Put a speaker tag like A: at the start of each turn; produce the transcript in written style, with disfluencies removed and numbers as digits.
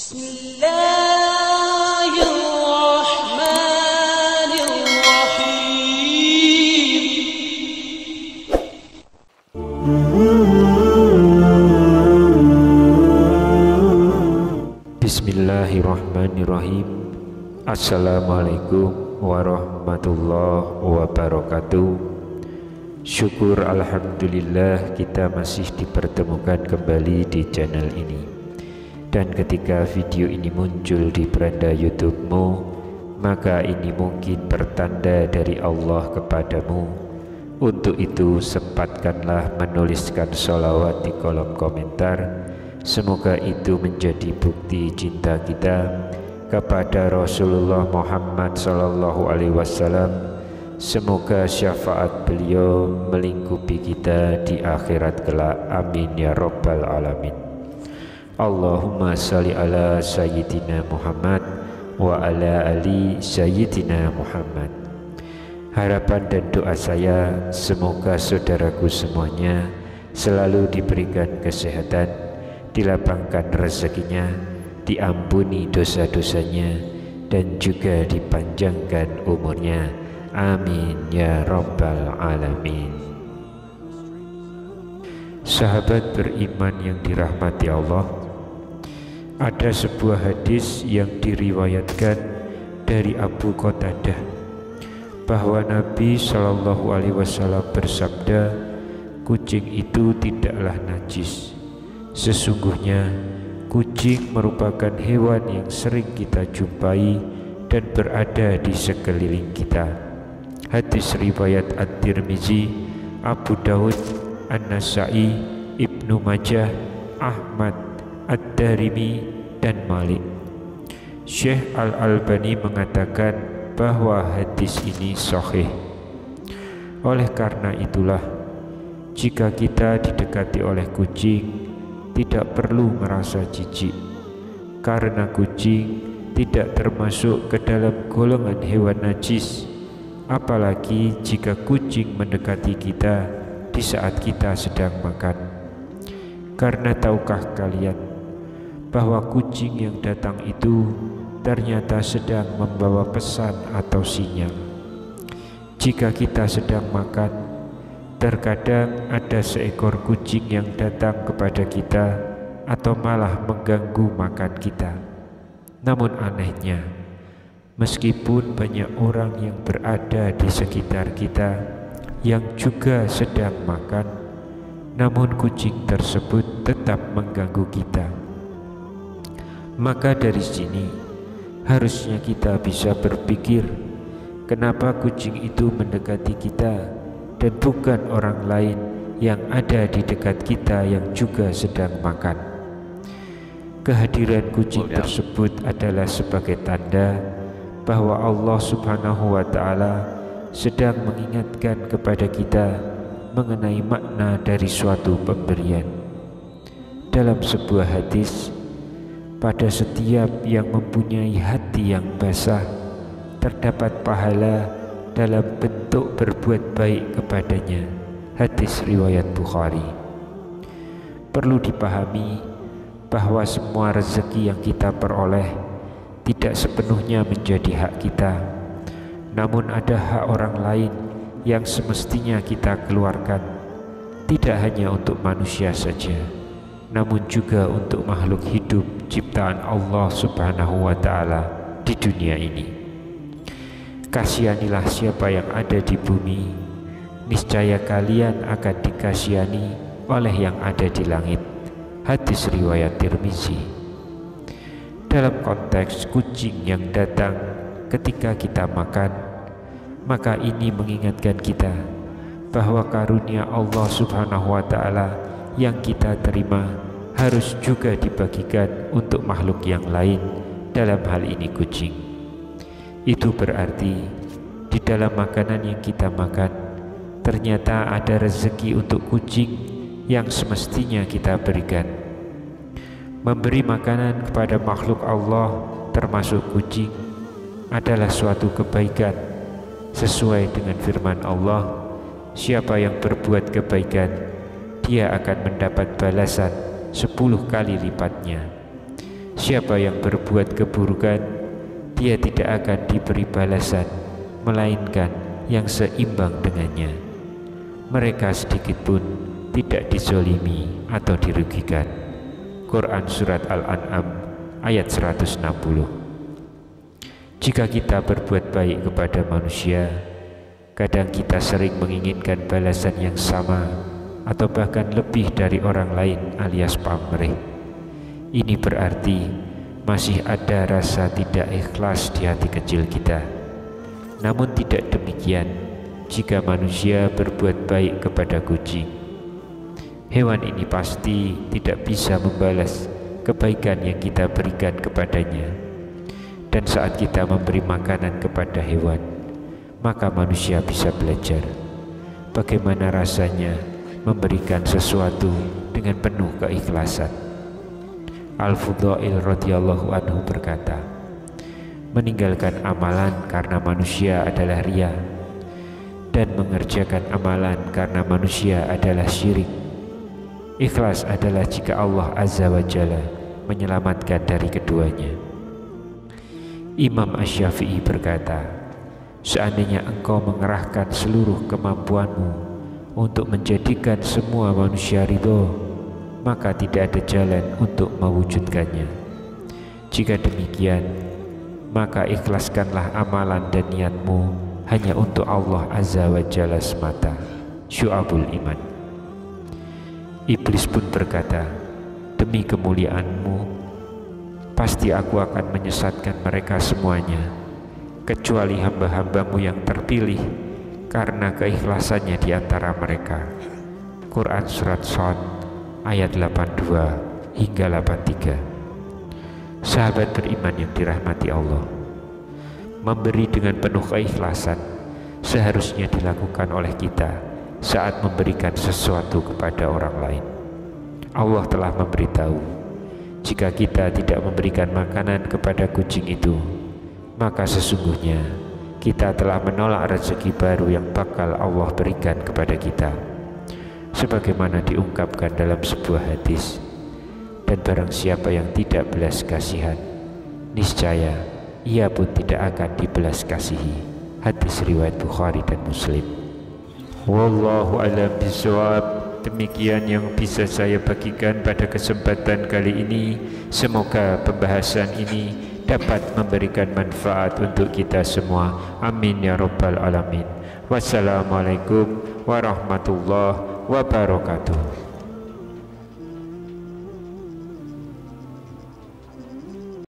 A: Bismillahirrahmanirrahim. Assalamualaikum warahmatullahi wabarakatuh. Syukur alhamdulillah kita masih dipertemukan kembali di channel ini. Dan ketika video ini muncul di beranda YouTube-mu, maka ini mungkin pertanda dari Allah kepadamu. Untuk itu sempatkanlah menuliskan sholawat di kolom komentar. Semoga itu menjadi bukti cinta kita kepada Rasulullah Muhammad SAW. Semoga syafaat beliau melingkupi kita di akhirat kelak. Amin ya rabbal alamin. Allahumma salli ala sayyidina Muhammad wa ala ali sayyidina Muhammad. Harapan dan doa saya semoga saudaraku semuanya selalu diberikan kesehatan, dilapangkan rezekinya, diampuni dosa-dosanya, dan juga dipanjangkan umurnya. Amin ya rabbal alamin. Sahabat beriman yang dirahmati Allah, ada sebuah hadis yang diriwayatkan dari Abu Qatadah bahwa Nabi SAW bersabda, kucing itu tidaklah najis. Sesungguhnya kucing merupakan hewan yang sering kita jumpai dan berada di sekeliling kita. Hadis riwayat At-Tirmizi, Abu Daud, An-Nasa'i, Ibnu Majah, Ahmad, Ad-Darimi, dan Malik. Syekh Al-Albani mengatakan bahwa hadis ini sahih. Oleh karena itulah, jika kita didekati oleh kucing, tidak perlu merasa jijik, karena kucing tidak termasuk ke dalam golongan hewan najis. Apalagi jika kucing mendekati kita di saat kita sedang makan. Karena tahukah kalian bahwa kucing yang datang itu ternyata sedang membawa pesan atau sinyal. Jika kita sedang makan, terkadang ada seekor kucing yang datang kepada kita atau malah mengganggu makan kita. Namun anehnya, meskipun banyak orang yang berada di sekitar kita yang juga sedang makan, namun kucing tersebut tetap mengganggu kita. Maka dari sini harusnya kita bisa berpikir, kenapa kucing itu mendekati kita dan bukan orang lain yang ada di dekat kita yang juga sedang makan. Kehadiran kucing tersebut adalah sebagai tanda bahwa Allah Subhanahu wa Ta'ala sedang mengingatkan kepada kita mengenai makna dari suatu pemberian. Dalam sebuah hadis, pada setiap yang mempunyai hati yang basah terdapat pahala dalam bentuk berbuat baik kepadanya. Hadis riwayat Bukhari. Perlu dipahami bahwa semua rezeki yang kita peroleh tidak sepenuhnya menjadi hak kita, namun ada hak orang lain yang semestinya kita keluarkan, tidak hanya untuk manusia saja, namun juga untuk makhluk hidup ciptaan Allah Subhanahu wa Ta'ala di dunia ini. Kasihanilah siapa yang ada di bumi, niscaya kalian akan dikasihani oleh yang ada di langit. Hadis riwayat Tirmizi. Dalam konteks kucing yang datang ketika kita makan, maka ini mengingatkan kita bahwa karunia Allah Subhanahu wa Ta'ala yang kita terima harus juga dibagikan untuk makhluk yang lain, dalam hal ini kucing. Itu berarti di dalam makanan yang kita makan ternyata ada rezeki untuk kucing yang semestinya kita berikan. Memberi makanan kepada makhluk Allah termasuk kucing adalah suatu kebaikan sesuai dengan firman Allah, siapa yang berbuat kebaikan dia akan mendapat balasan 10 kali lipatnya. Siapa yang berbuat keburukan, dia tidak akan diberi balasan, melainkan yang seimbang dengannya. Mereka sedikit pun tidak dizolimi atau dirugikan. Quran Surat Al-An'am ayat 160. Jika kita berbuat baik kepada manusia, kadang kita sering menginginkan balasan yang sama atau bahkan lebih dari orang lain alias pamrih. Ini berarti masih ada rasa tidak ikhlas di hati kecil kita. Namun tidak demikian jika manusia berbuat baik kepada kucing. Hewan ini pasti tidak bisa membalas kebaikan yang kita berikan kepadanya. Dan saat kita memberi makanan kepada hewan, maka manusia bisa belajar bagaimana rasanya memberikan sesuatu dengan penuh keikhlasan. Al-Fudail radhiyallahu anhu berkata, meninggalkan amalan karena manusia adalah riya, dan mengerjakan amalan karena manusia adalah syirik. Ikhlas adalah jika Allah Azza wa Jalla menyelamatkan dari keduanya. Imam Asy-Syafi'i berkata, seandainya engkau mengerahkan seluruh kemampuanmu untuk menjadikan semua manusia ridho, maka tidak ada jalan untuk mewujudkannya. Jika demikian, maka ikhlaskanlah amalan dan niatmu hanya untuk Allah Azza wa Jalla semata. Syu'abul Iman. Iblis pun berkata, demi kemuliaanmu, pasti aku akan menyesatkan mereka semuanya, kecuali hamba-hambamu yang terpilih karena keikhlasannya di antara mereka. Quran Surat Shad ayat 82 hingga 83. Sahabat beriman yang dirahmati Allah, memberi dengan penuh keikhlasan seharusnya dilakukan oleh kita saat memberikan sesuatu kepada orang lain. Allah telah memberitahu, jika kita tidak memberikan makanan kepada kucing itu, maka sesungguhnya kita telah menolak rezeki baru yang bakal Allah berikan kepada kita. Sebagaimana diungkapkan dalam sebuah hadis, dan barang siapa yang tidak belas kasihan, niscaya ia pun tidak akan dibelas kasihi. Hadis riwayat Bukhari dan Muslim. Wallahu a'lam bishawab. Demikian yang bisa saya bagikan pada kesempatan kali ini. Semoga pembahasan ini dapat memberikan manfaat untuk kita semua. Amin ya rabbal alamin. Wassalamualaikum warahmatullahi wabarakatuh.